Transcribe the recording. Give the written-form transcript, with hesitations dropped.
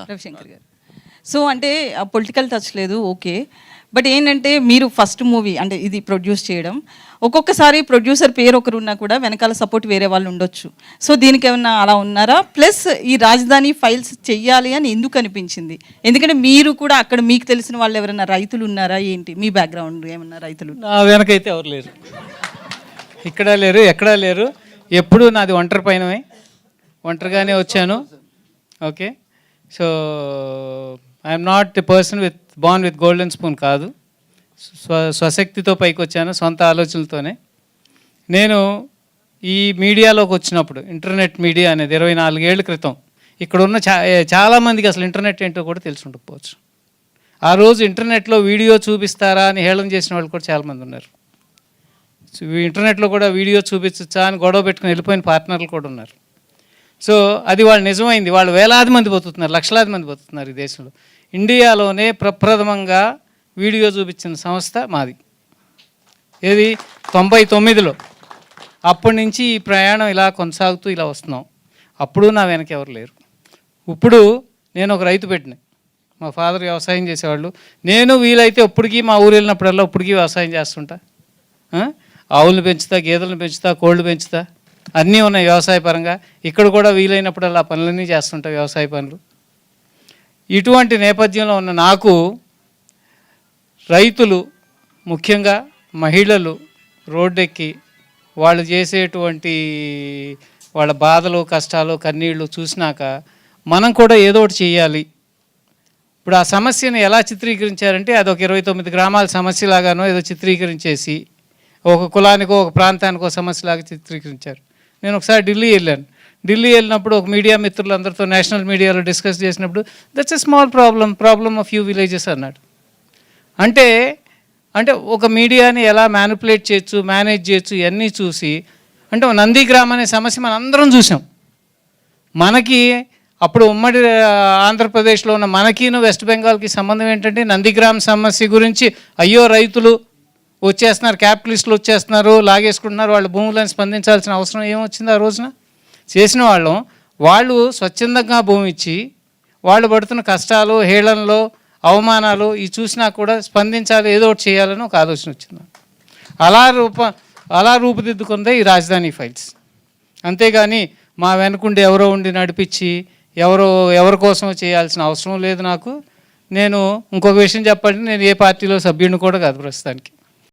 రవిశంకర్ గారు. సో అంటే political touch లేదు, ఓకే. బట్ ఏంటంటే మీరు ఫస్ట్ మూవీ అంటే ఇది ప్రొడ్యూస్ చేయడం, ఒక్కొక్కసారి ప్రొడ్యూసర్ పేరు ఒకరు ఉన్నా కూడా వెనకాల సపోర్ట్ వేరే వాళ్ళు ఉండొచ్చు. సో దీనికి ఏమన్నా అలా ఉన్నారా? ప్లస్ ఈ రాజధాని ఫైల్స్ చెయ్యాలి అని ఎందుకు అనిపించింది? ఎందుకంటే మీరు కూడా అక్కడ మీకు తెలిసిన వాళ్ళు ఎవరైనా రైతులు ఉన్నారా ఏంటి? మీ బ్యాక్గ్రౌండ్ ఏమన్నా రైతులు? నా వెనకైతే ఎవరు లేరు, ఇక్కడ లేరు, ఎక్కడా లేరు. ఎప్పుడు నాది ఒంటరి పైనమే, ఒంటరిగానే వచ్చాను. Okay, so I'm not a person born with golden spoon కాదు. స్వశక్తితో పైకి వచ్చాను, సొంత ఆలోచనలతోనే. నేను ఈ మీడియాలోకి వచ్చినప్పుడు, ఇంటర్నెట్ మీడియా అనేది 24 ఏళ్ల క్రితం, ఇక్కడ ఉన్న చాలామందికి అసలు ఇంటర్నెట్ ఏంటో కూడా తెలిసి ఉండకపోవచ్చు. ఆ రోజు ఇంటర్నెట్లో వీడియో చూపిస్తారా అని హేళన చేసిన వాళ్ళు కూడా చాలామంది ఉన్నారు. ఇంటర్నెట్లో కూడా వీడియో చూపించచ్చా అని గొడవ పెట్టుకుని వెళ్ళిపోయిన పార్ట్నర్లు కూడా ఉన్నారు. సో అది వాళ్ళు నిజమైంది. వాళ్ళు వేలాది మంది బతుకుతున్నారు, లక్షలాది మంది బతుకుతున్నారు ఈ దేశంలో. ఇండియాలోనే ప్రప్రథమంగా వీడియో చూపించిన సంస్థ మాది. ఏది 99లో. అప్పటి నుంచి ఈ ప్రయాణం ఇలా కొనసాగుతూ ఇలా వస్తున్నాం. అప్పుడు నా వెనక ఎవరు లేరు. ఇప్పుడు నేను ఒక రైతు పెట్టిన, మా ఫాదర్ వ్యవసాయం చేసేవాళ్ళు. నేను వీలైతే ఇప్పటికీ మా ఊరు వెళ్ళినప్పుడల్లా ఇప్పటికీ వ్యవసాయం చేస్తుంటా. ఆవులను పెంచుతా, గేదెలను పెంచుతా, కోళ్ళు పెంచుతా, అన్నీ ఉన్నాయి వ్యవసాయ పరంగా. ఇక్కడ కూడా వీలైనప్పుడల్లా పనులన్నీ చేస్తుంటా, వ్యవసాయ పనులు. ఇటువంటి నేపథ్యంలో ఉన్న నాకు రైతులు, ముఖ్యంగా మహిళలు రోడ్డెక్కి వాళ్ళు చేసేటువంటి వాళ్ళ బాధలు, కష్టాలు, కన్నీళ్ళు చూసినాక మనం కూడా ఏదో ఒకటి చేయాలి. ఇప్పుడు ఆ సమస్యను ఎలా చిత్రీకరించారంటే అదొక 29 గ్రామాల సమస్యలాగానో ఏదో చిత్రీకరించేసి ఒక కులానికో ఒక ప్రాంతానికో సమస్యలాగా చిత్రీకరించారు. నేను ఒకసారి ఢిల్లీ వెళ్ళాను. ఢిల్లీ వెళ్ళినప్పుడు ఒక మీడియా మిత్రులందరితో నేషనల్ మీడియాలో డిస్కస్ చేసినప్పుడు that's a small problem of few villages అన్నాడు. అంటే ఒక మీడియాని ఎలా మ్యానిపులేట్ చేయొచ్చు, మేనేజ్ చేయొచ్చు, ఇవన్నీ చూసి అంటే నందిగ్రామ్ అనే సమస్య మనం అందరం చూసాం. మనకి అప్పుడు ఉమ్మడి ఆంధ్రప్రదేశ్లో ఉన్న మనకిను వెస్ట్ బెంగాల్కి సంబంధం ఏంటంటే నందిగ్రామ్ సమస్య గురించి అయ్యో రైతులు వచ్చేస్తున్నారు, క్యాపిటలిస్టులు వచ్చేస్తున్నారు, లాగేసుకుంటున్నారు, వాళ్ళ భూములను స్పందించాల్సిన అవసరం ఏమొచ్చింది ఆ రోజున? చేసిన వాళ్ళు స్వచ్ఛందంగా భూమి ఇచ్చి వాళ్ళు పడుతున్న కష్టాలు, హేళనలు, అవమానాలు ఇవి చూసినా కూడా స్పందించాలి, ఏదో ఒకటి చేయాలని ఒక ఆలోచన వచ్చింది. అలా రూపుదిద్దుకుందే ఈ రాజధాని ఫైల్స్. అంతేగాని మా వెనుకుండి ఎవరో ఉండి నడిపించి ఎవరి కోసం చేయాల్సిన అవసరం లేదు నాకు. నేను ఇంకొక విషయం చెప్పాలంటే నేను ఏ పార్టీలో సభ్యుడిని కూడా కాదు ప్రస్తుతానికి.